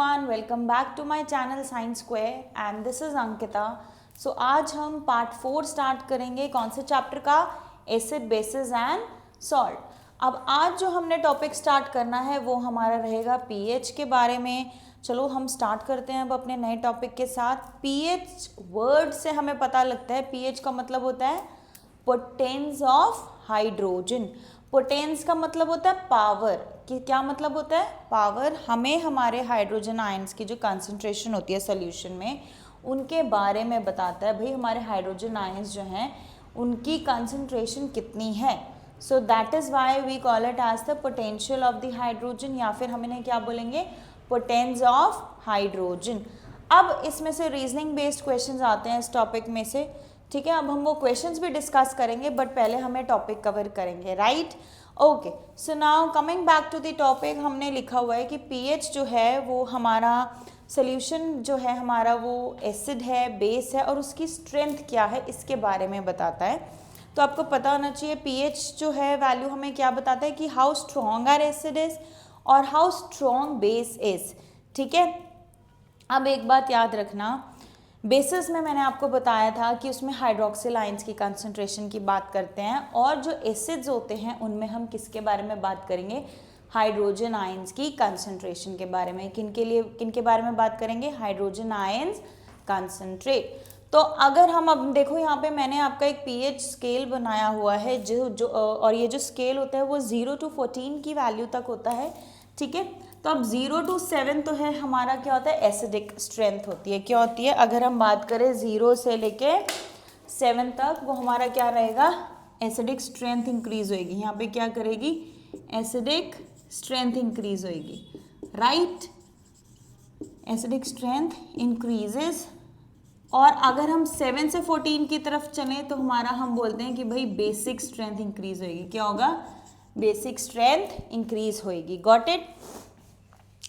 everyone, welcome back to my channel Science Square and this is Ankita. So आज हम part 4 start करेंगे कौन से चैप्टर का, एसिड बेसिस एंड सॉल्ट। अब आज जो हमने टॉपिक स्टार्ट करना है वो हमारा रहेगा पीएच के बारे में। चलो हम स्टार्ट करते हैं अब अपने नए टॉपिक के साथ। पीएच वर्ड से हमें पता लगता है, पीएच का मतलब होता है पोटेंस ऑफ हाइड्रोजन। पोटेंस का मतलब होता है पावर, कि क्या मतलब होता है पावर। हमें हमारे हाइड्रोजन आयंस की जो कंसंट्रेशन होती है सॉल्यूशन में उनके बारे में बताता है। भाई हमारे हाइड्रोजन आयंस जो हैं उनकी कंसंट्रेशन कितनी है। So that is why we call it as the potential of the hydrogen, या फिर हम इन्हें क्या बोलेंगे, पोटेंस ऑफ हाइड्रोजन। अब इसमें से रीजनिंग बेस्ड क्वेश्चंस आते हैं इस टॉपिक में से, ठीक है। अब हम वो क्वेश्चंस भी डिस्कस करेंगे बट पहले हमें टॉपिक कवर करेंगे, right. Okay, so now coming back to the topic, हमने लिखा हुआ है कि पीएच जो है वो हमारा सोल्यूशन जो है हमारा वो एसिड है, बेस है और उसकी स्ट्रेंथ क्या है इसके बारे में बताता है। तो आपको पता होना चाहिए पीएच जो है वैल्यू हमें क्या बताता है कि how strong are acid is और हाउ स्ट्रॉन्ग बेस इज, ठीक है। अब एक बात याद रखना, बेसिस में मैंने आपको बताया था कि उसमें हाइड्रोक्सिल आयंस की कंसंट्रेशन की बात करते हैं और जो एसिड्स होते हैं उनमें हम किसके बारे में बात करेंगे, हाइड्रोजन आयंस की कंसंट्रेशन के बारे में। किनके बारे में बात करेंगे, हाइड्रोजन आयंस कंसंट्रेट। तो अगर हम अब देखो यहाँ पे मैंने आपका एक पीएच स्केल बनाया हुआ है जो और ये जो स्केल होता है वो 0 to 14 की वैल्यू तक होता है, ठीक है। तो अब 0 to 7 तो है हमारा क्या होता है, एसिडिक स्ट्रेंथ होती है। क्या होती है, अगर हम बात करें 0 से लेके 7 तक वो हमारा क्या रहेगा, एसिडिक स्ट्रेंथ इंक्रीज होएगी। यहाँ पे क्या करेगी, एसिडिक स्ट्रेंथ इंक्रीज होएगी, राइट। Acidic strength increases. और अगर हम 7 से 14 की तरफ चलें तो हमारा हम बोलते हैं कि भाई बेसिक स्ट्रेंथ इंक्रीज होएगी। क्या होगा, बेसिक स्ट्रेंथ इंक्रीज होएगी। Got it.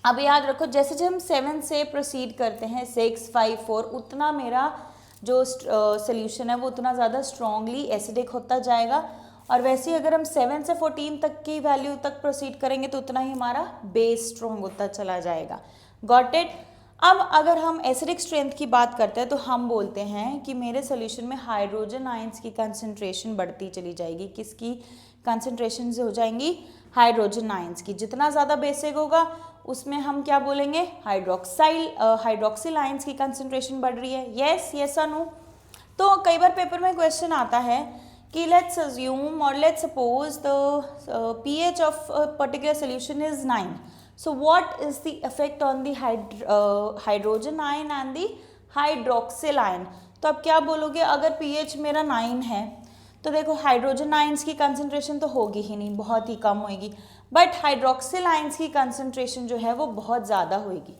अब याद रखो जैसे जब हम 7 से प्रोसीड करते हैं 6, 5, 4 उतना मेरा जो सोल्यूशन है वो उतना ज़्यादा स्ट्रांगली एसिडिक होता जाएगा। और वैसे ही अगर हम 7 से 14 तक की वैल्यू तक प्रोसीड करेंगे तो उतना ही हमारा बेस स्ट्रॉन्ग होता चला जाएगा। Got it. अब अगर हम एसिडिक स्ट्रेंथ की बात करते हैं तो हम बोलते हैं कि मेरे सोल्यूशन में हाइड्रोजन आयंस की कंसंट्रेशन बढ़ती चली जाएगी। किसकी कंसंट्रेशन से हो जाएंगी, हाइड्रोजन आयंस की। जितना ज़्यादा बेसिक होगा उसमें हम क्या बोलेंगे, हाइड्रोक्सिल आयंस की कंसंट्रेशन बढ़ रही है। येस और नो। तो कई बार पेपर में क्वेश्चन आता है कि लेट्स अज्यूम और let's suppose the pH of particular solution is 9. So what is the effect on the hydrogen ion and the hydroxyl ion? तो अब क्या बोलोगे, अगर pH मेरा 9 है तो देखो हाइड्रोजन आयंस की कंसंट्रेशन तो होगी ही नहीं, बहुत ही कम होगी, बट हाइड्रोक्सिल आयंस की कंसंट्रेशन जो है वो बहुत ज़्यादा होगी।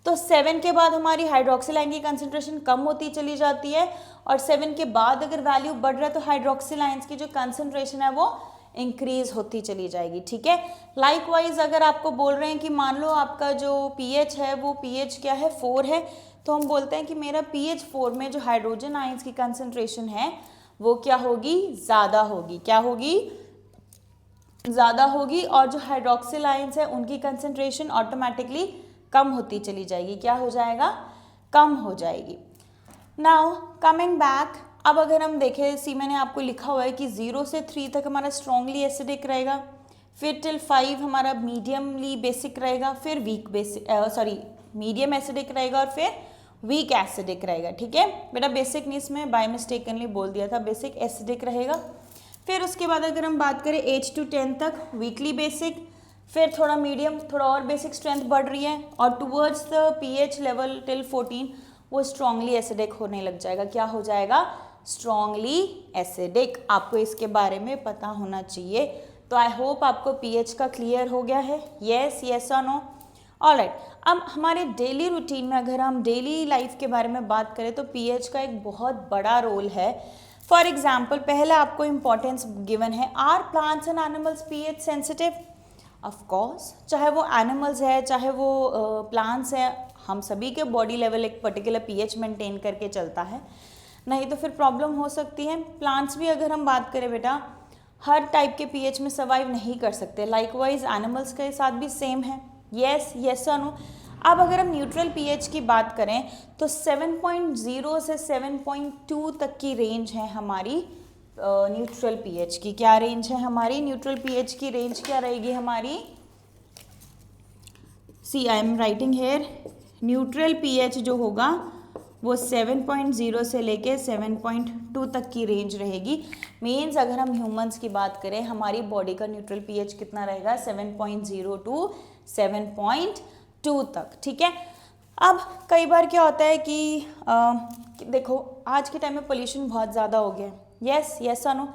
तो 7 के बाद हमारी हाइड्रोक्सिल आयन की कंसंट्रेशन कम होती चली जाती है और 7 के बाद अगर वैल्यू बढ़ रहा है तो हाइड्रोक्सिल आयंस की जो कंसंट्रेशन है वो इंक्रीज होती चली जाएगी, ठीक है। लाइकवाइज अगर आपको बोल रहे हैं कि मान लो आपका जो पीएच है वो पीएच क्या है, 4 है, तो हम बोलते हैं कि मेरा पीएच 4 में जो हाइड्रोजन आयंस की कंसंट्रेशन है वो क्या होगी, ज़्यादा होगी। क्या होगी, ज़्यादा होगी। और जो हाइड्रोक्सिल आयंस है उनकी कंसंट्रेशन ऑटोमेटिकली कम होती चली जाएगी। क्या हो जाएगा, कम हो जाएगी। नाउ कमिंग बैक, अब अगर हम देखें, सी मैंने आपको लिखा हुआ है कि 0 से 3 तक हमारा स्ट्रॉन्गली एसिडिक रहेगा, फिर टिल 5 हमारा मीडियमली बेसिक रहेगा, फिर मीडियम एसिडिक रहेगा और फिर वीक एसिडिक रहेगा, ठीक है। बेटा बेसिक नहीं, इसमें बाय मिस्टेकनली बोल दिया था, बेसिक एसिडिक रहेगा। फिर उसके बाद अगर हम बात करें 8 to 10 तक वीकली बेसिक, फिर थोड़ा मीडियम, थोड़ा और बेसिक स्ट्रेंथ बढ़ रही है और towards the pH level till 14 वो स्ट्रॉन्गली एसिडिक होने लग जाएगा। क्या हो जाएगा, स्ट्रॉन्गली एसिडिक। आपको इसके बारे में पता होना चाहिए। तो आई होप आपको पीएच का क्लियर हो गया है। येस और नो। ऑलराइट, अब हमारे डेली रूटीन में अगर हम डेली लाइफ के बारे में बात करें तो पीएच का एक बहुत बड़ा रोल है। फॉर एग्जाम्पल, पहले आपको इम्पोर्टेंस गिवन है, are plants and animals pH sensitive? Of course, चाहे वो एनिमल्स है चाहे वो प्लांट्स है, हम सभी के बॉडी लेवल एक पर्टिकुलर पीएच मेंटेन करके चलता है, नहीं तो फिर प्रॉब्लम हो सकती है। प्लांट्स भी अगर हम बात करें बेटा हर टाइप के पीएच में सर्वाइव नहीं कर सकते। लाइकवाइज एनिमल्स के साथ भी सेम है। येस और नो। अब अगर हम न्यूट्रल पीएच की बात करें तो 7.0 से 7.2 तक की रेंज है हमारी न्यूट्रल पीएच की। क्या रेंज है हमारी न्यूट्रल पीएच की? रेंज क्या रहेगी हमारी? See I am writing here, neutral pH जो होगा वो 7.0 से लेके 7.2 तक की रेंज रहेगी। मीन्स अगर हम ह्यूमंस की बात करें, हमारी बॉडी का न्यूट्रल पीएच कितना रहेगा? 7.0 टू 7.2 तक, ठीक है। अब कई बार क्या होता है कि देखो आज के टाइम में पोल्यूशन बहुत ज़्यादा हो गया है। यस यस अनु,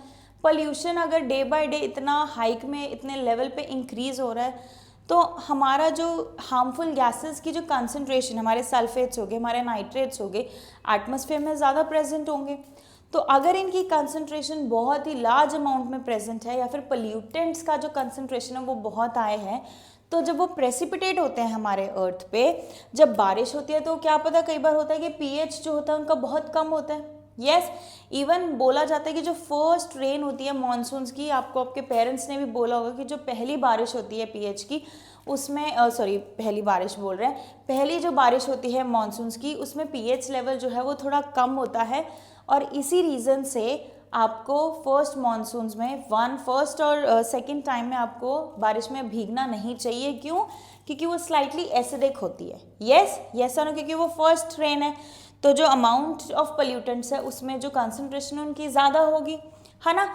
पोल्यूशन अगर डे बाय डे इतना हाइक में इतने लेवल पे इंक्रीज हो रहा है तो हमारा जो हार्मफुल गैसेस की जो कंसंट्रेशन, हमारे सल्फेट्स हो गए, हमारे नाइट्रेट्स हो गए, एटमॉस्फेयर में ज़्यादा प्रेजेंट होंगे। तो अगर इनकी कंसंट्रेशन बहुत ही लार्ज अमाउंट में प्रेजेंट है या फिर पोल्यूटेंट्स का जो कंसंट्रेशन है वो बहुत आए हैं, तो जब वो प्रेसिपिटेट होते हैं हमारे अर्थ पे, जब बारिश होती है तो क्या पता कई बार होता है कि पीएच जो होता है उनका बहुत कम होता है। यस, इवन बोला जाता है कि जो फर्स्ट रेन होती है मॉनसून्स की, आपको आपके पेरेंट्स ने भी बोला होगा कि जो पहली बारिश होती है पीएच की उसमें पहली बारिश बोल रहे हैं, पहली जो बारिश होती है मॉनसून्स की उसमें पीएच लेवल जो है वो थोड़ा कम होता है। और इसी रीज़न से आपको फर्स्ट मॉनसून्स में फर्स्ट और सेकंड टाइम में आपको बारिश में भीगना नहीं चाहिए। क्यों? क्योंकि वो स्लाइटली एसिडिक होती है। यस यस और नो, क्योंकि वो फर्स्ट रेन है तो जो अमाउंट ऑफ पोल्यूटेंट्स है उसमें जो कंसंट्रेशन उनकी ज़्यादा होगी, है ना।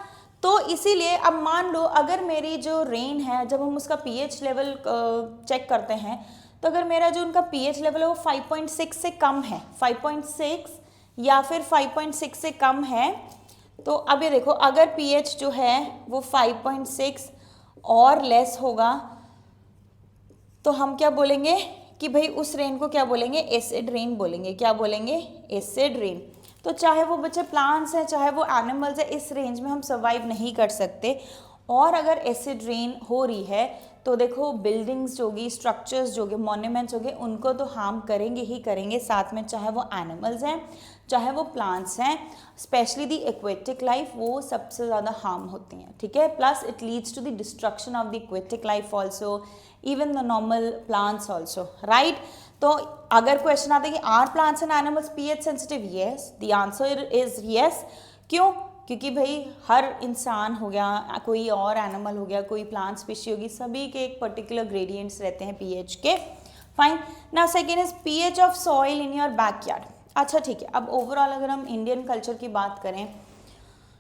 तो इसीलिए अब मान लो अगर मेरी जो रेन है, जब हम उसका पीएच लेवल चेक करते हैं तो अगर मेरा जो उनका पीएच लेवल है वो 5.6 से कम है, 5.6 या फिर 5.6 से कम है, तो अब ये देखो अगर पीएच जो है वो 5.6 और लेस होगा तो हम क्या बोलेंगे कि भाई उस रेन को क्या बोलेंगे? एसिड रेन बोलेंगे। क्या बोलेंगे? Acid rain. तो चाहे वो बच्चे प्लांट्स हैं चाहे वो एनिमल्स हैं, इस रेंज में हम सर्वाइव नहीं कर सकते। और अगर एसिड रेन हो रही है तो देखो बिल्डिंग्स जो होगी, स्ट्रक्चर्स जो होंगे, मॉन्यूमेंट्स होंगे, उनको तो हार्म करेंगे ही करेंगे, साथ में चाहे वो एनिमल्स हैं चाहे वो प्लांट्स हैं, स्पेशली दी एक्वेटिक लाइफ, वो सबसे ज़्यादा हार्म होती हैं, ठीक है। Plus it leads to the destruction of the aquatic life also, even the normal plants also, right. तो अगर क्वेश्चन आता है कि are plants and animals pH sensitive? Yes, the answer is yes. क्यों? क्योंकि भाई हर इंसान हो गया, कोई और एनिमल हो गया, कोई प्लांट स्पीशी होगी, सभी के एक पर्टिकुलर ग्रेडियंट्स रहते हैं पीएच के। Fine. Now second is pH of soil in your backyard. अच्छा ठीक है, अब ओवरऑल अगर हम इंडियन कल्चर की बात करें,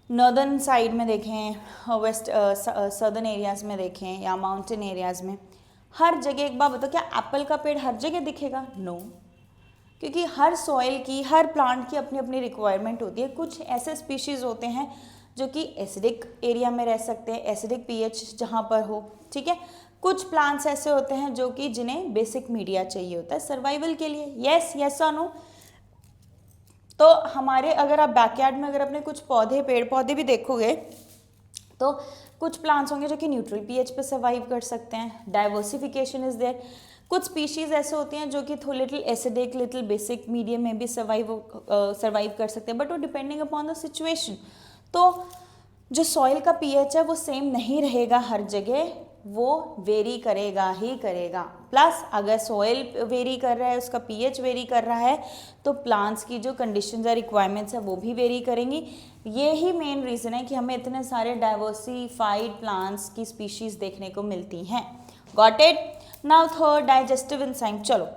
नॉर्दर्न साइड में देखें, वेस्ट सदर्न एरियाज़ में देखें या माउंटेन एरियाज़ में, हर जगह एक बार बताओ क्या एप्पल का पेड़ हर जगह दिखेगा? नो, क्योंकि हर सॉइल की, हर प्लांट की अपनी अपनी रिक्वायरमेंट होती है। कुछ ऐसे स्पीशीज़ होते हैं जो कि एसिडिक एरिया में रह सकते हैं, एसिडिक पीएच जहाँ पर हो, ठीक है। कुछ प्लांट्स ऐसे होते हैं जो कि जिन्हें बेसिक मीडिया चाहिए होता है सर्वाइवल के लिए। यस यस और नो। तो हमारे अगर आप बैकयार्ड में अगर अपने कुछ पौधे, पेड़ पौधे भी देखोगे तो कुछ प्लांट्स होंगे जो कि न्यूट्रल पीएच पे सर्वाइव कर सकते हैं, डाइवर्सिफिकेशन इज देयर। कुछ स्पीशीज़ ऐसे होती हैं जो कि little acidic, little basic medium में भी सर्वाइव कर सकते हैं, बट वो डिपेंडिंग अपॉन द सिचुएशन। तो जो सॉइल का पीएच है वो सेम नहीं रहेगा हर जगह, वो वेरी करेगा ही करेगा। प्लस अगर सॉइल वेरी कर रहा है, उसका पीएच वेरी कर रहा है, तो प्लांट्स की जो कंडीशंस या रिक्वायरमेंट्स है वो भी वेरी करेंगी। ये ही मेन रीज़न है कि हमें इतने सारे डाइवर्सिफाइड प्लांट्स की स्पीशीज़ देखने को मिलती हैं। Got it? Now third, digestive enzyme. चलो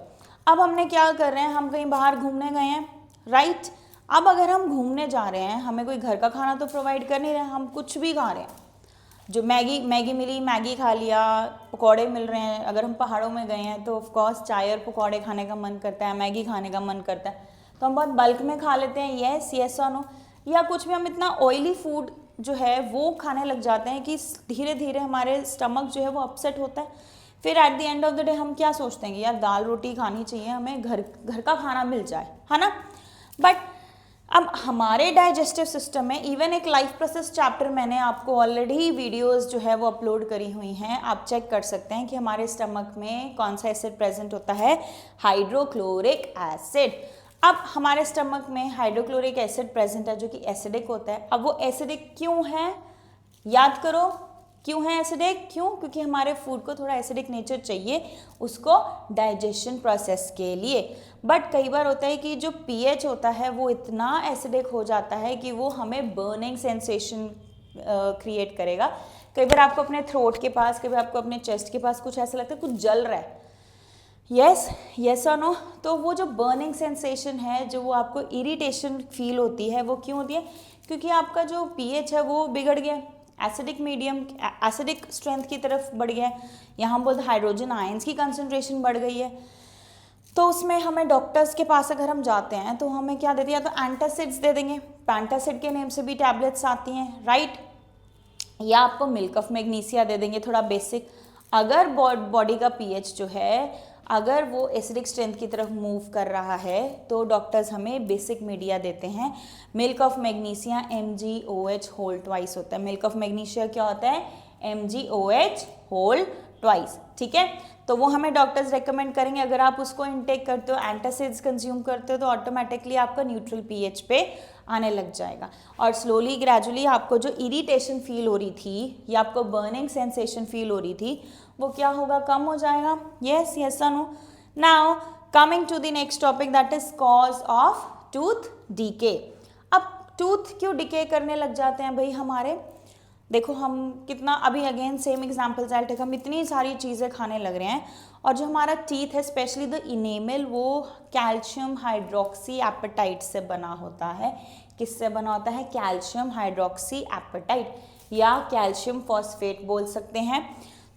अब हमने क्या कर रहे हैं, हम कहीं बाहर घूमने गए हैं, राइट। अब अगर हम घूमने जा रहे हैं, हमें कोई घर का खाना तो प्रोवाइड कर नहीं रहे, हम कुछ भी खा रहे हैं, जो मैगी मिली मैगी खा लिया, पकौड़े मिल रहे हैं, अगर हम पहाड़ों में गए हैं तो ऑफकोर्स चाय और पकौड़े खाने का मन करता है, मैगी खाने का मन करता है, तो हम बहुत बल्क में खा लेते हैं। यस यस और नो। या कुछ भी हम इतना ऑयली फूड जो है वो खाने लग जाते हैं कि धीरे धीरे हमारे स्टमक जो है वो अपसेट होता है। फिर at the end of the day हम क्या सोचते हैं कि यार दाल रोटी खानी चाहिए, हमें घर का खाना मिल जाए, है ना। बट अब हमारे डाइजेस्टिव सिस्टम में इवन एक लाइफ प्रोसेस चैप्टर मैंने आपको ऑलरेडी वीडियोस जो है वो अपलोड करी हुई हैं, आप चेक कर सकते हैं कि हमारे स्टमक में कौन सा एसिड प्रेजेंट होता है, हाइड्रोक्लोरिक एसिड। अब हमारे स्टमक में हाइड्रोक्लोरिक एसिड प्रेजेंट है जो कि एसिडिक होता है। अब वो एसिडिक क्यों है, याद करो, क्यों है एसिडिक? क्यों? क्योंकि हमारे फूड को थोड़ा एसिडिक नेचर चाहिए उसको डाइजेशन प्रोसेस के लिए। बट कई बार होता है कि जो पीएच होता है वो इतना एसिडिक हो जाता है कि वो हमें बर्निंग सेंसेशन क्रिएट करेगा। कई बार आपको अपने थ्रोट के पास, कई बार आपको अपने चेस्ट के पास कुछ ऐसा लगता है कुछ जल रहा है, यस और नो। तो वो जो बर्निंग सेंसेशन है, जो वो आपको इरिटेशन फील होती है, वो क्यों होती है? क्योंकि आपका जो पीएच है वो बिगड़ गया, एसिडिक मीडियम, एसिडिक स्ट्रेंथ की तरफ बढ़ गया है। यहाँ हम बोलते हैं हाइड्रोजन आयंस की कंसंट्रेशन बढ़ गई है। तो उसमें हमें डॉक्टर्स के पास अगर हम जाते हैं तो हमें क्या देते हैं? या तो एंटासिड्स दे देंगे, पैंटासिड के नेम से भी टैबलेट्स आती हैं, राइट। या आपको मिल्क ऑफ मैग्नीशिया दे देंगे, थोड़ा बेसिक। अगर बॉडी का पीएच जो है अगर वो एसिडिक स्ट्रेंथ की तरफ मूव कर रहा है तो डॉक्टर्स हमें बेसिक मीडिया देते हैं। Milk of magnesia MgOH whole twice होता है। मिल्क ऑफ मैग्नीशिया क्या होता है? MgOH होल ट्वाइस, ठीक है। तो वो हमें डॉक्टर्स रेकमेंड करेंगे। अगर आप उसको इनटेक करते हो, एंटासिड्स कंज्यूम करते हो, तो ऑटोमेटिकली आपका न्यूट्रल पीएच पे आने लग जाएगा। और स्लोली ग्रेजुअली आपको जो इरिटेशन फील हो रही थी या आपको बर्निंग सेंसेशन फील हो रही थी वो क्या होगा? कम हो जाएगा। यस और no. Now coming to the next topic, that is cause of tooth decay. अब टूथ क्यों डिके करने लग जाते हैं भाई हमारे? देखो हम कितना, अभी again same examples I take, हम इतनी सारी चीज़ें खाने लग रहे हैं और जो हमारा टीथ है स्पेशली द इनेमल वो कैल्शियम हाइड्रोक्सी एपेटाइट से बना होता है। किससे बना होता है? कैल्शियम हाइड्रोक्सी एपेटाइट या कैल्शियम फॉस्फेट बोल सकते हैं।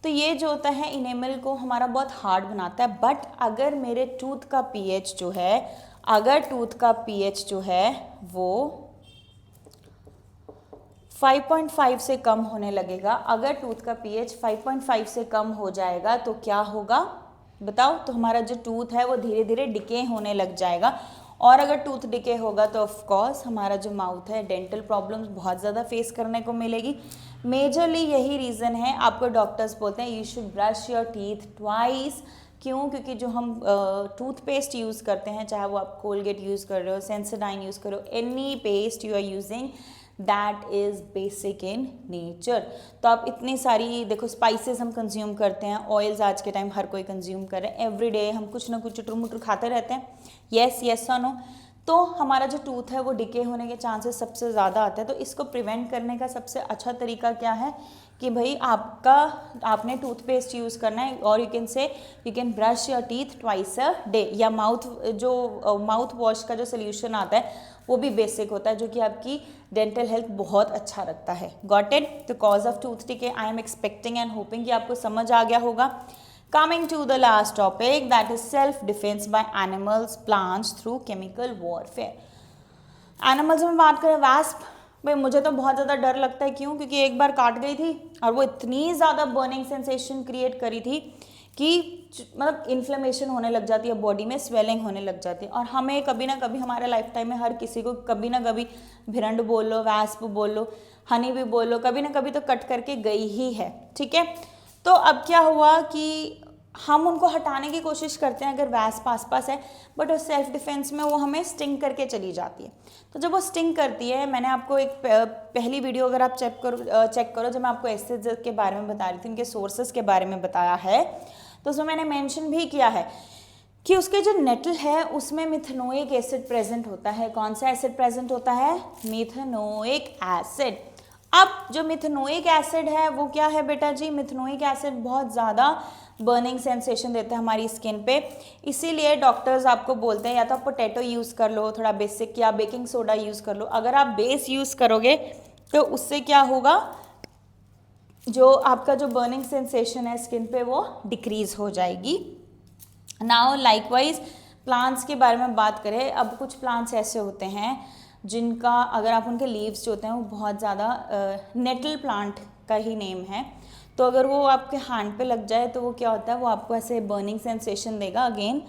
तो ये जो होता है इनेमल को हमारा बहुत हार्ड बनाता है। बट अगर मेरे टूथ का पीएच जो है, अगर टूथ का पीएच जो है वो 5.5 से कम होने लगेगा, अगर टूथ का पीएच 5.5 से कम हो जाएगा तो क्या होगा बताओ? तो हमारा जो टूथ है वो धीरे धीरे डिके होने लग जाएगा। और अगर टूथ डिके होगा तो ऑफ कोर्स हमारा जो माउथ है डेंटल प्रॉब्लम्स बहुत ज़्यादा फेस करने को मिलेगी। मेजरली यही रीज़न है आपको डॉक्टर्स बोलते हैं you should brush your teeth twice. क्यों? क्योंकि जो हम टूथपेस्ट यूज़ करते हैं, चाहे वो आप कोलगेट यूज़ कर रहे हो, सेंसोडाइन यूज़ कर रहे हो, any paste you are using that is basic in nature. तो आप इतनी सारी देखो स्पाइसेस हम कंज्यूम करते हैं, ऑयल्स आज के टाइम हर कोई कंज्यूम कर रहे हैं, एवरीडे हम कुछ ना कुछ चुटर मुटर खाते रहते हैं, यस और नो। तो हमारा जो टूथ है वो डिके होने के चांसेस सबसे ज़्यादा आते हैं। तो इसको प्रिवेंट करने का सबसे अच्छा तरीका क्या है कि भाई आपने टूथपेस्ट यूज़ करना है, और you can brush your teeth twice a day. या माउथ वॉश का जो सोल्यूशन आता है वो भी बेसिक होता है जो कि आपकी डेंटल हेल्थ बहुत अच्छा रखता है। Got it? The cause of tooth decay I am expecting and hopping कि आपको समझ आ गया होगा। Coming to the last topic, that is self-defense by animals, plants through chemical warfare. Animals में बात करें, वैस्प, भाई मुझे तो बहुत ज़्यादा डर लगता है। क्यों? क्योंकि एक बार काट गई थी और वो इतनी ज़्यादा बर्निंग सेंसेशन क्रिएट करी थी कि मतलब इन्फ्लेमेशन होने लग जाती है बॉडी में, स्वेलिंग होने लग जाती है। और हमें कभी ना कभी हमारे लाइफ टाइम में हर किसी को कभी ना कभी भिरंड बोल लो, वैस्प बोल लो, हनी भी बोल लो, कभी ना कभी तो कट करके गई ही है, ठीक है। तो अब क्या हुआ कि हम उनको हटाने की कोशिश करते हैं अगर वैस्प आसपास है, बट उस सेल्फ डिफेंस में वो हमें स्टिंग करके चली जाती है। तो जब वो स्टिंग करती है, मैंने आपको एक पहली वीडियो अगर आप चेक करो जब मैं आपको एसिड्स के बारे में बता रही थी, उनके सोर्सेज के बारे में बताया है, तो उसमें मैंने मेंशन भी किया है कि उसके जो नेटल है उसमें मिथेनोइक एसिड प्रेजेंट होता है। कौन सा एसिड प्रेजेंट होता है? Methanoic acid. अब जो मिथेनोइक एसिड है वो क्या है बेटा जी? मिथेनोइक एसिड बहुत ज़्यादा बर्निंग सेंसेशन देता है हमारी स्किन पे, इसीलिए डॉक्टर्स आपको बोलते हैं या तो आप पोटैटो यूज़ कर लो थोड़ा बेसिक, या बेकिंग सोडा यूज़ कर लो। अगर आप बेस यूज़ करोगे तो उससे क्या होगा, जो आपका जो बर्निंग सेंसेशन है स्किन पे वो डिक्रीज हो जाएगी। नाउ लाइकवाइज प्लांट्स के बारे में बात करें, अब कुछ प्लांट्स ऐसे होते हैं जिनका अगर आप उनके लीव्स जो होते हैं वो बहुत ज़्यादा नेटल प्लांट का ही नेम है, तो अगर वो आपके हैंड पे लग जाए तो वो क्या होता है, वो आपको ऐसे बर्निंग सेंसेशन देगा अगेन।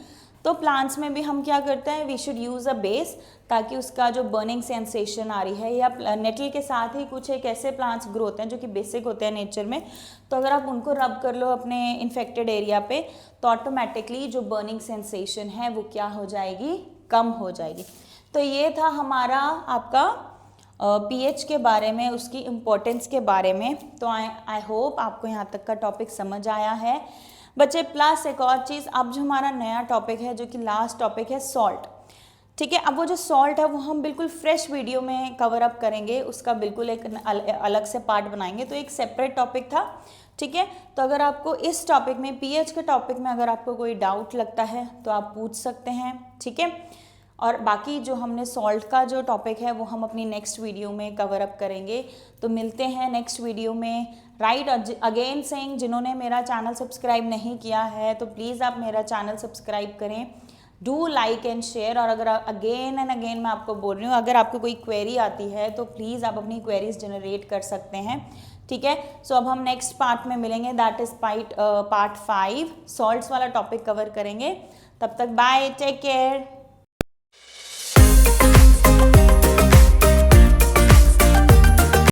तो प्लांट्स में भी हम क्या करते हैं, we should use a base, ताकि उसका जो बर्निंग सेंसेशन आ रही है, या नेटल के साथ ही कुछ एक ऐसे प्लांट्स ग्रो होते हैं जो कि बेसिक होते हैं नेचर में, तो अगर आप उनको रब कर लो अपने इन्फेक्टेड एरिया पे तो ऑटोमेटिकली जो बर्निंग सेंसेशन है वो क्या हो जाएगी, कम हो जाएगी। तो ये था हमारा आपका पीएच के बारे में, उसकी इम्पोर्टेंस के बारे में। तो आई होप आपको यहाँ तक का टॉपिक समझ आया है बच्चे। प्लस एक और चीज़, अब जो हमारा नया टॉपिक है, जो कि लास्ट टॉपिक है, सॉल्ट। ठीक है, अब वो जो सॉल्ट है वो हम बिल्कुल फ्रेश वीडियो में कवर अप करेंगे, उसका बिल्कुल एक अलग से पार्ट बनाएंगे, तो एक सेपरेट टॉपिक था। ठीक है, तो अगर आपको इस टॉपिक में, पीएच के टॉपिक में अगर आपको कोई डाउट लगता है तो आप पूछ सकते हैं। ठीक है, और बाकी जो हमने सॉल्ट का जो टॉपिक है वो हम अपनी नेक्स्ट वीडियो में कवर अप करेंगे। तो मिलते हैं नेक्स्ट वीडियो में। राइट, अगेन सेइंग, जिन्होंने मेरा चैनल सब्सक्राइब नहीं किया है तो प्लीज़ आप मेरा चैनल सब्सक्राइब करें, डू लाइक एंड शेयर। और अगर अगेन एंड अगेन मैं आपको बोल रही हूँ, अगर आपको कोई क्वेरी आती है तो प्लीज़ आप अपनी क्वेरीज जनरेट कर सकते हैं। ठीक है, सो अब हम नेक्स्ट पार्ट में मिलेंगे, दैट इज़ पार्ट 5, सॉल्ट्स वाला टॉपिक कवर करेंगे। तब तक बाय, टेक केयर।